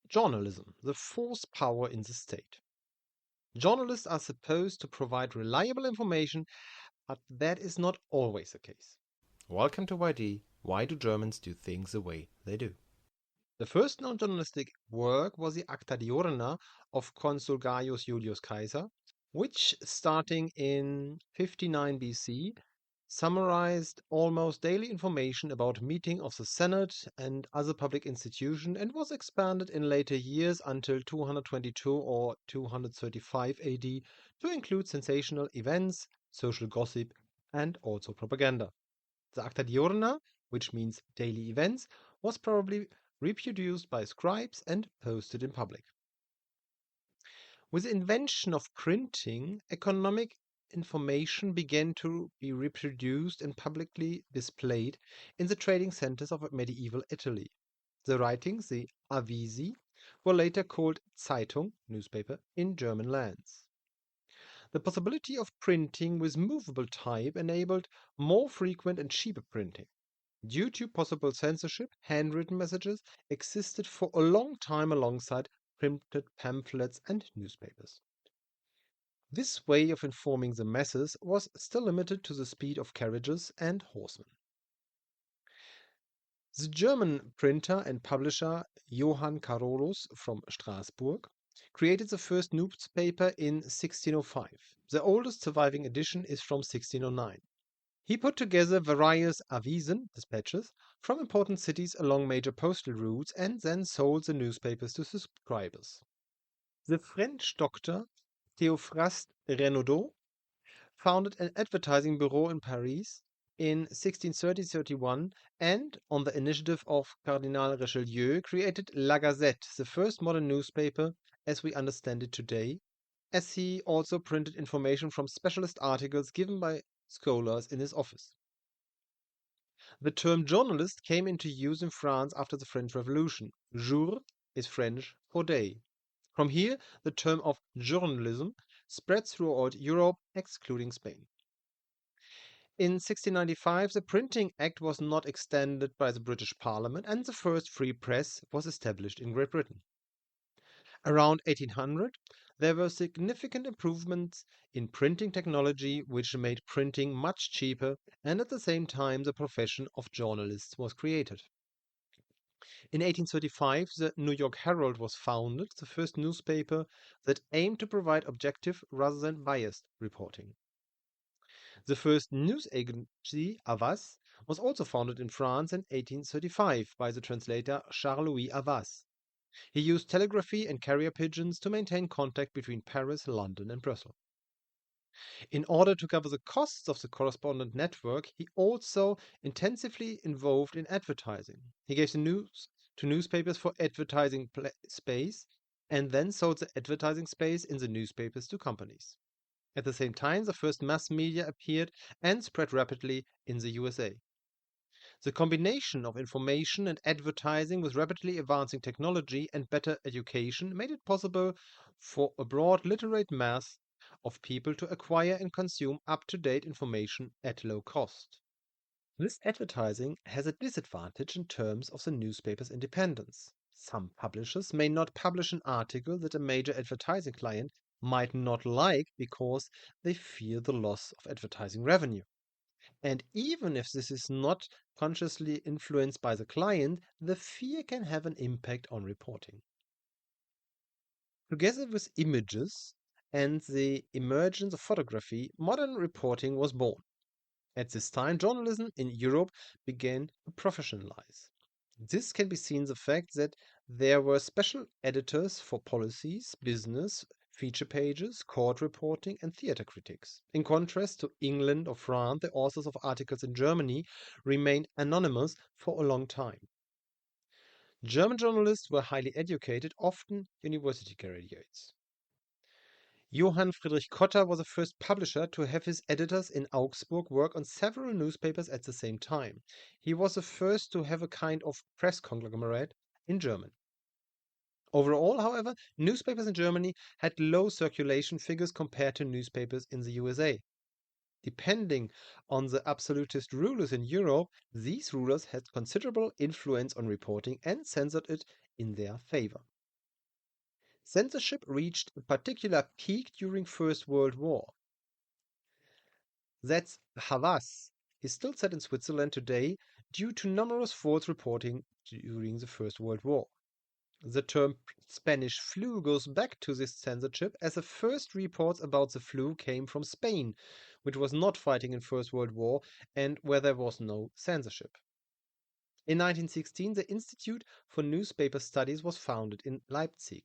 Journalism, the fourth power in the state. Journalists are supposed to provide reliable information, but that is not always the case. Welcome to YD. Why do Germans do things the way they do? The first known journalistic work was the Acta Diurna of Consul Gaius Julius Caesar, which, starting in 59 BC, summarized almost daily information about meeting of the Senate and other public institutions and was expanded in later years until 222 or 235 AD to include sensational events, social gossip, and also propaganda. The Acta Diurna, which means daily events, was probably reproduced by scribes and posted in public. With the invention of printing, economic information began to be reproduced and publicly displayed in the trading centers of medieval Italy. The writings, the Avvisi, were later called Zeitung, newspaper, in German lands. The possibility of printing with movable type enabled more frequent and cheaper printing. Due to possible censorship, handwritten messages existed for a long time alongside printed pamphlets and newspapers. This way of informing the masses was still limited to the speed of carriages and horsemen. The German printer and publisher Johann Carolus from Strasbourg created the first newspaper in 1605. The oldest surviving edition is from 1609. He put together various Avisen dispatches from important cities along major postal routes and then sold the newspapers to subscribers. The French doctor Théophraste Renaudot founded an advertising bureau in Paris in 1630-31 and, on the initiative of Cardinal Richelieu, created La Gazette, the first modern newspaper as we understand it today, as he also printed information from specialist articles given by scholars in his office. The term journalist came into use in France after the French Revolution. Jour is French for day. From here, the term of journalism spread throughout Europe, excluding Spain. In 1695, the Printing Act was not extended by the British Parliament, and the first free press was established in Great Britain. Around 1800, there were significant improvements in printing technology which made printing much cheaper, and at the same time the profession of journalist was created. In 1835, the New York Herald was founded, the first newspaper that aimed to provide objective rather than biased reporting. The first news agency, Havas, was also founded in France in 1835 by the translator Charles-Louis Havas. He used telegraphy and carrier pigeons to maintain contact between Paris, London, and Brussels. In order to cover the costs of the correspondent network, he also intensively involved in advertising. He gave the news to newspapers for advertising space and then sold the advertising space in the newspapers to companies. At the same time, the first mass media appeared and spread rapidly in the USA. The combination of information and advertising with rapidly advancing technology and better education made it possible for a broad literate mass of people to acquire and consume up-to-date information at low cost. This advertising has a disadvantage in terms of the newspaper's independence. Some publishers may not publish an article that a major advertising client might not like because they fear the loss of advertising revenue. And even if this is not consciously influenced by the client, the fear can have an impact on reporting. Together with images and the emergence of photography, modern reporting was born. At this time, journalism in Europe began to professionalize. This can be seen in the fact that there were special editors for policies, business, feature pages, court reporting, and theater critics. In contrast to England or France, the authors of articles in Germany remained anonymous for a long time. German journalists were highly educated, often university graduates. Johann Friedrich Cotta was the first publisher to have his editors in Augsburg work on several newspapers at the same time. He was the first to have a kind of press conglomerate in German. Overall, however, newspapers in Germany had low circulation figures compared to newspapers in the USA. Depending on the absolutist rulers in Europe, these rulers had considerable influence on reporting and censored it in their favor. Censorship reached a particular peak during First World War. That's Havas is still set in Switzerland today due to numerous false reporting during the First World War. The term Spanish flu goes back to this censorship, as the first reports about the flu came from Spain, which was not fighting in First World War and where there was no censorship. In 1916, the Institute for Newspaper Studies was founded in Leipzig.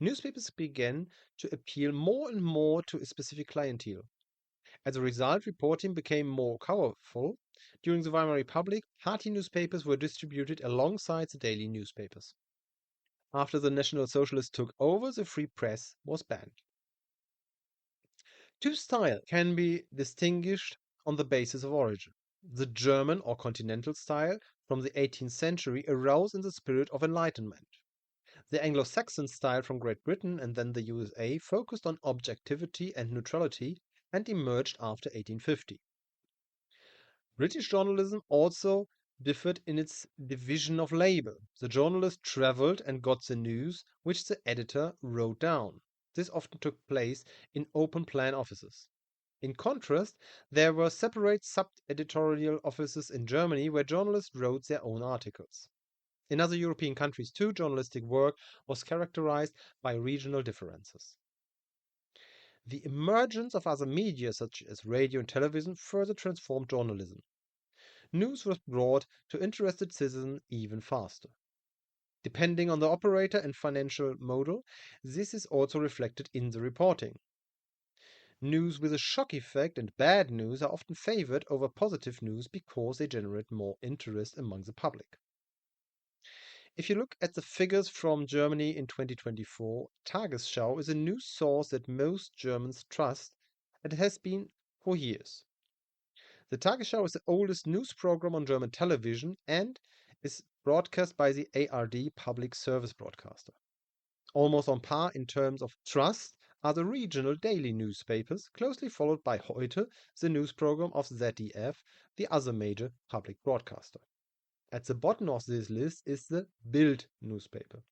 Newspapers began to appeal more and more to a specific clientele. As a result, reporting became more powerful. During the Weimar Republic, party newspapers were distributed alongside the daily newspapers. After the National Socialists took over, the free press was banned. Two styles can be distinguished on the basis of origin. The German or continental style from the 18th century arose in the spirit of enlightenment. The Anglo-Saxon style from Great Britain and then the USA focused on objectivity and neutrality and emerged after 1850. British journalism also differed in its division of labor. The journalist traveled and got the news, which the editor wrote down. This often took place in open plan offices. In contrast, there were separate sub-editorial offices in Germany where journalists wrote their own articles. In other European countries too, journalistic work was characterized by regional differences. The emergence of other media, such as radio and television, further transformed journalism. News was brought to interested citizens even faster. Depending on the operator and financial model, this is also reflected in the reporting. News with a shock effect and bad news are often favored over positive news because they generate more interest among the public. If you look at the figures from Germany in 2024, Tagesschau is a news source that most Germans trust and has been for years. The Tagesschau is the oldest news program on German television and is broadcast by the ARD public service broadcaster. Almost on par in terms of trust are the regional daily newspapers, closely followed by Heute, the news program of ZDF, the other major public broadcaster. At the bottom of this list is the Bild newspaper.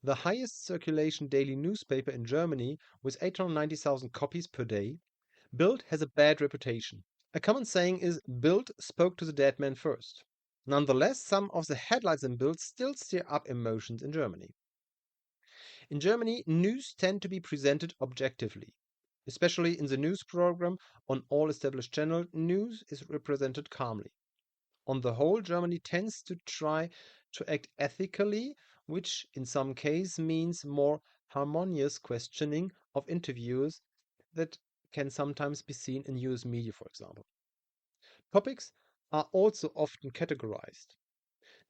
The highest circulation daily newspaper in Germany with 890,000 copies per day. Bild has a bad reputation. A common saying is Bild spoke to the dead man first. Nonetheless, some of the headlines in Bild still stir up emotions in Germany. In Germany, news tend to be presented objectively. Especially in the news program on all established channels, news is represented calmly. On the whole, Germany tends to try to act ethically, which in some cases means more harmonious questioning of interviewers that can sometimes be seen in US media, for example. Topics are also often categorized.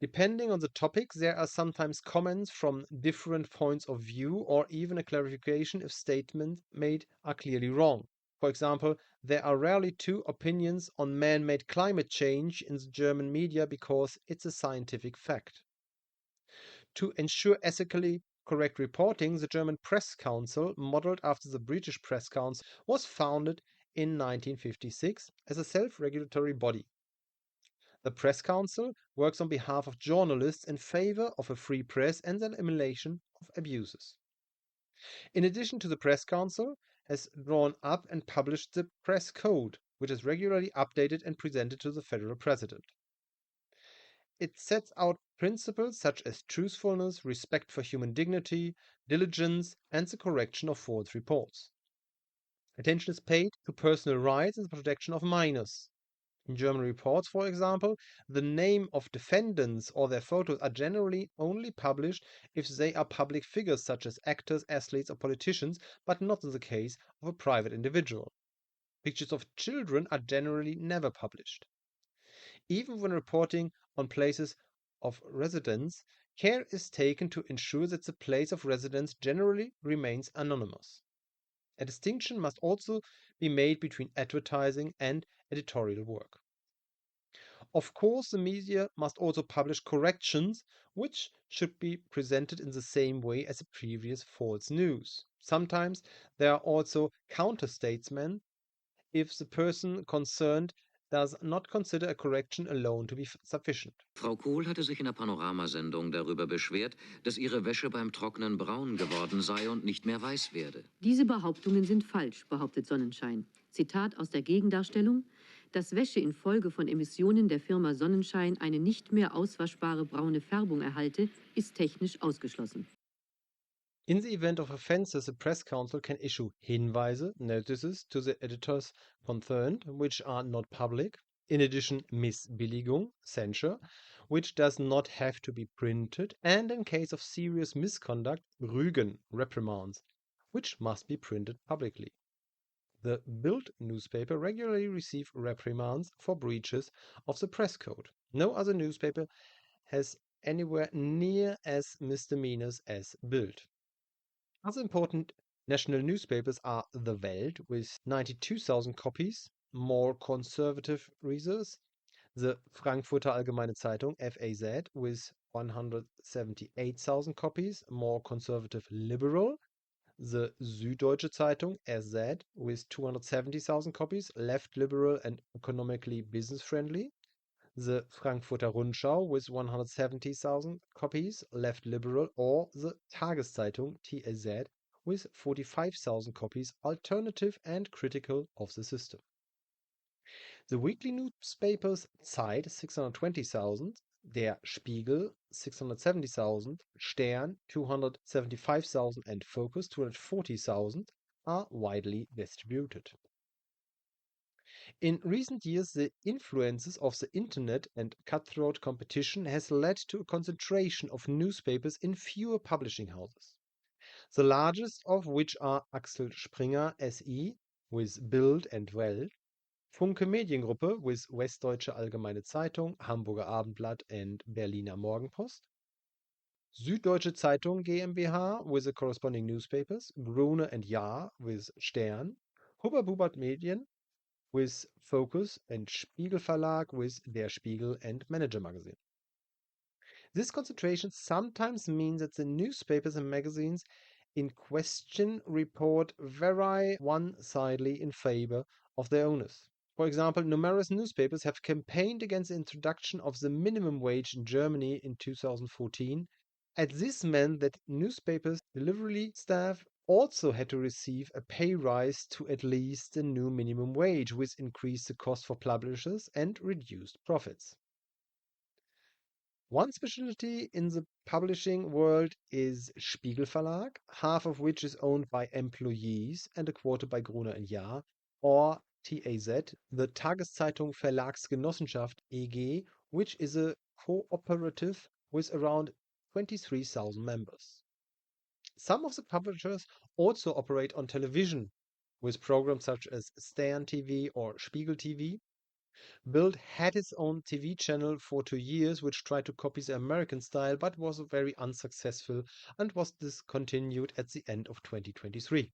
Depending on the topic, there are sometimes comments from different points of view or even a clarification if statements made are clearly wrong. For example, there are rarely two opinions on man-made climate change in the German media because it's a scientific fact. To ensure ethically correct reporting, the German Press Council, modeled after the British Press Council, was founded in 1956 as a self-regulatory body. The Press Council works on behalf of journalists in favor of a free press and the elimination of abuses. In addition to the Press Council, has drawn up and published the Press Code, which is regularly updated and presented to the federal president. It sets out principles such as truthfulness, respect for human dignity, diligence, and the correction of false reports. Attention is paid to personal rights and the protection of minors. In German reports, for example, the name of defendants or their photos are generally only published if they are public figures such as actors, athletes, or politicians, but not in the case of a private individual. Pictures of children are generally never published. Even when reporting on places of residence, care is taken to ensure that the place of residence generally remains anonymous. A distinction must also be made between advertising and editorial work. Of course, the media must also publish corrections, which should be presented in the same way as the previous false news. Sometimes there are also counter-statements if the person concerned does not consider a correction alone to be sufficient. Frau Kohl hatte sich in der Panoramasendung darüber beschwert, dass ihre Wäsche beim Trocknen braun geworden sei und nicht mehr weiß werde. Diese Behauptungen sind falsch, behauptet Sonnenschein. Zitat aus der Gegendarstellung: Dass Wäsche infolge von Emissionen der Firma Sonnenschein eine nicht mehr auswaschbare braune Färbung erhalte, ist technisch ausgeschlossen. In the event of offences, the Press Council can issue Hinweise, notices, to the editors concerned, which are not public. In addition, Missbilligung, censure, which does not have to be printed, and in case of serious misconduct, Rügen, reprimands, which must be printed publicly. The Bild newspaper regularly receive reprimands for breaches of the press code. No other newspaper has anywhere near as misdemeanors as Bild. Other important national newspapers are The Welt with 92,000 copies, more conservative readers, the Frankfurter Allgemeine Zeitung FAZ with 178,000 copies, more conservative liberal, the Süddeutsche Zeitung SZ with 270,000 copies, left liberal and economically business friendly, the Frankfurter Rundschau with 170,000 copies, left liberal, or the Tageszeitung TAZ with 45,000 copies, alternative and critical of the system. The weekly newspapers Zeit 620,000, Der Spiegel 670,000, Stern 275,000 and Focus 240,000 are widely distributed. In recent years, the influences of the internet and cutthroat competition has led to a concentration of newspapers in fewer publishing houses. The largest of which are Axel Springer SE with Bild and Welt, Funke Mediengruppe with Westdeutsche Allgemeine Zeitung, Hamburger Abendblatt and Berliner Morgenpost, Süddeutsche Zeitung GmbH with the corresponding newspapers, Gruner and Jahr with Stern, Huber-Bubert Medien with Focus, and Spiegel Verlag with Der Spiegel and Manager Magazine. This concentration sometimes means that the newspapers and magazines in question report very one-sidedly in favor of their owners. For example, numerous newspapers have campaigned against the introduction of the minimum wage in Germany in 2014, and this meant that newspapers' delivery staff also had to receive a pay rise to at least the new minimum wage, which increased the cost for publishers and reduced profits. One specialty in the publishing world is Spiegel Verlag, half of which is owned by employees and a quarter by Gruner and Jahr, or TAZ, the Tageszeitung Verlagsgenossenschaft EG, which is a cooperative with around 23,000 members. Some of the publishers also operate on television with programs such as Stern TV or Spiegel TV. Bild had its own TV channel for 2 years, which tried to copy the American style but was very unsuccessful and was discontinued at the end of 2023.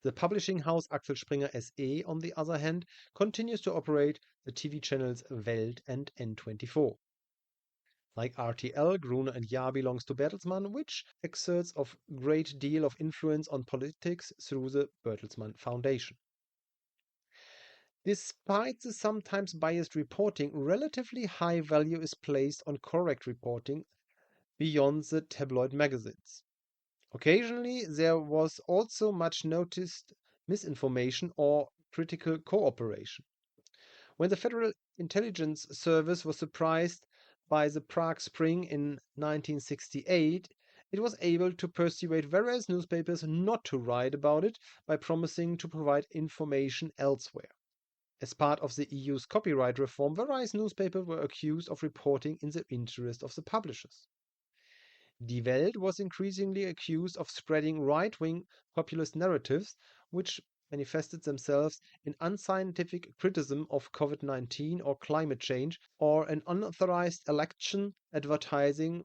The publishing house Axel Springer SE, on the other hand, continues to operate the TV channels Welt and N24. Like RTL, Gruner and Jahr belongs to Bertelsmann, which exerts a great deal of influence on politics through the Bertelsmann Foundation. Despite the sometimes biased reporting, relatively high value is placed on correct reporting beyond the tabloid magazines. Occasionally, there was also much noticed misinformation or critical cooperation. When the Federal Intelligence Service was surprised by the Prague Spring in 1968, it was able to persuade various newspapers not to write about it by promising to provide information elsewhere. As part of the EU's copyright reform, various newspapers were accused of reporting in the interest of the publishers. Die Welt was increasingly accused of spreading right-wing populist narratives, which manifested themselves in unscientific criticism of COVID-19 or climate change, or an unauthorized election advertising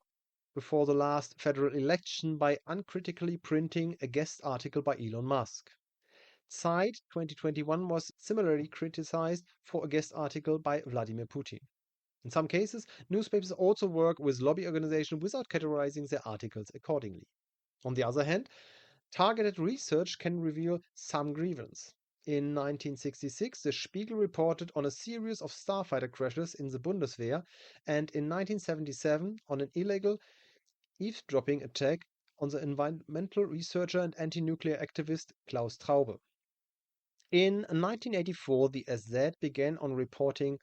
before the last federal election by uncritically printing a guest article by Elon Musk. Zeit 2021 was similarly criticized for a guest article by Vladimir Putin. In some cases, newspapers also work with lobby organizations without categorizing their articles accordingly. On the other hand, targeted research can reveal some grievance. In 1966, the Spiegel reported on a series of starfighter crashes in the Bundeswehr, and in 1977 on an illegal eavesdropping attack on the environmental researcher and anti-nuclear activist Klaus Traube. In 1984, the SZ began on reporting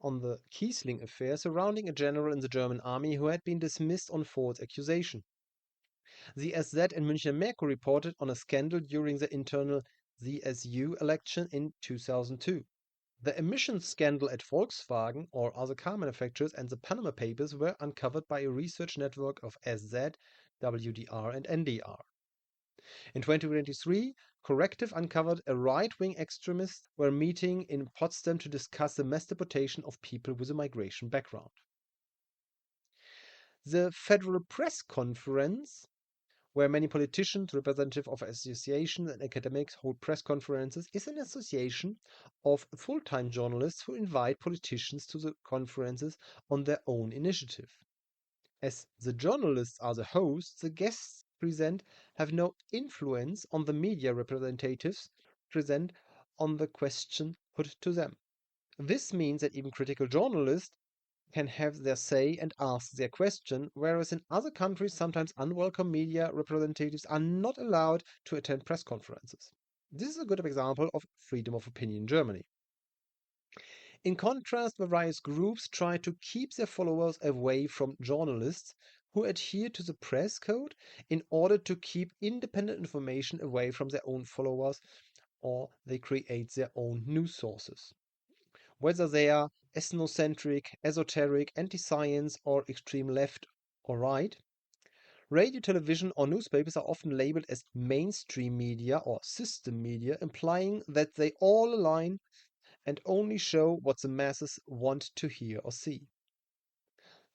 on the Kiesling affair surrounding a general in the German army who had been dismissed on false accusation. The SZ and Münchner Merkur reported on a scandal during the internal CSU election in 2002. The emissions scandal at Volkswagen or other car manufacturers and the Panama Papers were uncovered by a research network of SZ, WDR and NDR. In 2023, Corrective uncovered a right-wing extremists were meeting in Potsdam to discuss the mass deportation of people with a migration background. The Federal Press Conference, where many politicians, representatives of associations and academics hold press conferences, is an association of full-time journalists who invite politicians to the conferences on their own initiative. As the journalists are the hosts, the guests present have no influence on the media representatives present on the question put to them. This means that even critical journalists can have their say and ask their question, whereas in other countries sometimes unwelcome media representatives are not allowed to attend press conferences. This is a good example of freedom of opinion in Germany. In contrast, various groups try to keep their followers away from journalists who adhere to the press code in order to keep independent information away from their own followers, or they create their own news sources. Whether they are ethnocentric, esoteric, anti-science, or extreme left or right, radio, television, or newspapers are often labeled as mainstream media or system media, implying that they all align and only show what the masses want to hear or see.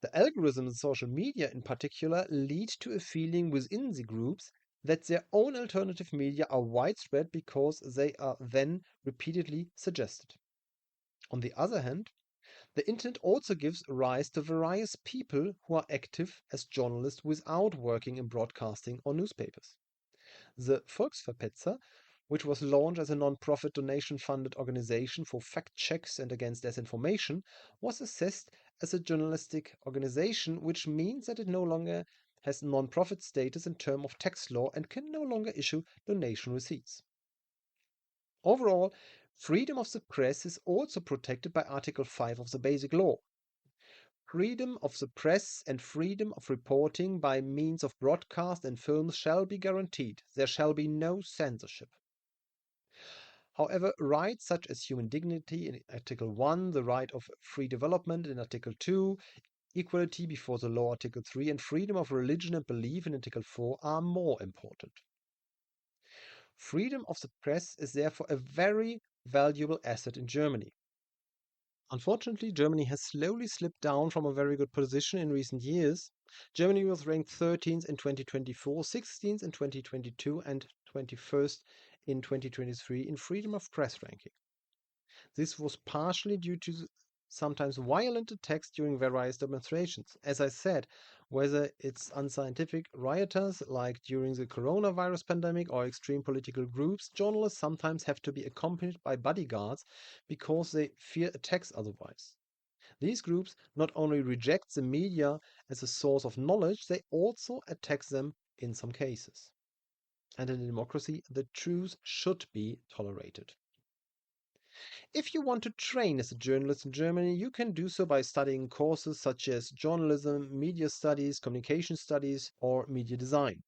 The algorithms in social media in particular lead to a feeling within the groups that their own alternative media are widespread because they are then repeatedly suggested. On the other hand, the internet also gives rise to various people who are active as journalists without working in broadcasting or newspapers. The Volksverpetzer, which was launched as a non-profit donation-funded organization for fact checks and against disinformation, was assessed as a journalistic organization, which means that it no longer has non-profit status in terms of tax law and can no longer issue donation receipts. Overall, freedom of the press is also protected by Article 5 of the Basic Law. Freedom of the press and freedom of reporting by means of broadcast and films shall be guaranteed. There shall be no censorship. However, rights such as human dignity in Article 1, the right of free development in Article 2, equality before the law Article 3, and freedom of religion and belief in Article 4 are more important. Freedom of the press is therefore a very valuable asset in Germany. Unfortunately, Germany has slowly slipped down from a very good position in recent years. Germany was ranked 13th in 2024, 16th in 2022, and 21st in 2023 in freedom of press ranking. This was partially due to sometimes violent attacks during various demonstrations. As I said, whether it's unscientific rioters like during the coronavirus pandemic or extreme political groups, journalists sometimes have to be accompanied by bodyguards because they fear attacks otherwise. These groups not only reject the media as a source of knowledge, they also attack them in some cases. And in a democracy, the truth should be tolerated. If you want to train as a journalist in Germany, you can do so by studying courses such as journalism, media studies, communication studies, or media design.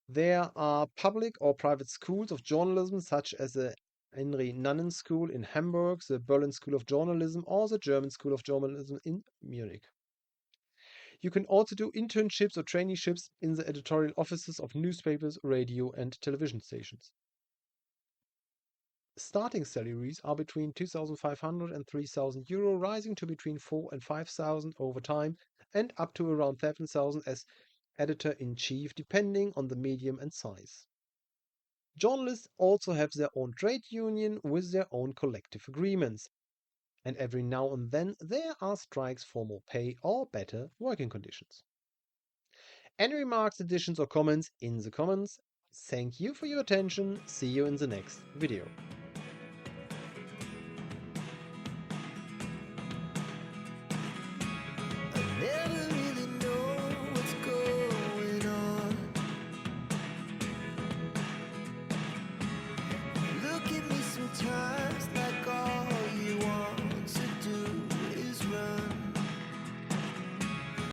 There are public or private schools of journalism such as the Henry Nannen School in Hamburg, the Berlin School of Journalism, or the German School of Journalism in Munich. You can also do internships or traineeships in the editorial offices of newspapers, radio, and television stations. Starting salaries are between 2,500 and 3,000 euro, rising to between 4,000 and 5,000 over time, and up to around 7,000 as editor-in-chief, depending on the medium and size. Journalists also have their own trade union with their own collective agreements, and every now and then there are strikes for more pay or better working conditions. Any remarks, additions, or comments in the comments. Thank you for your attention. See you in the next video.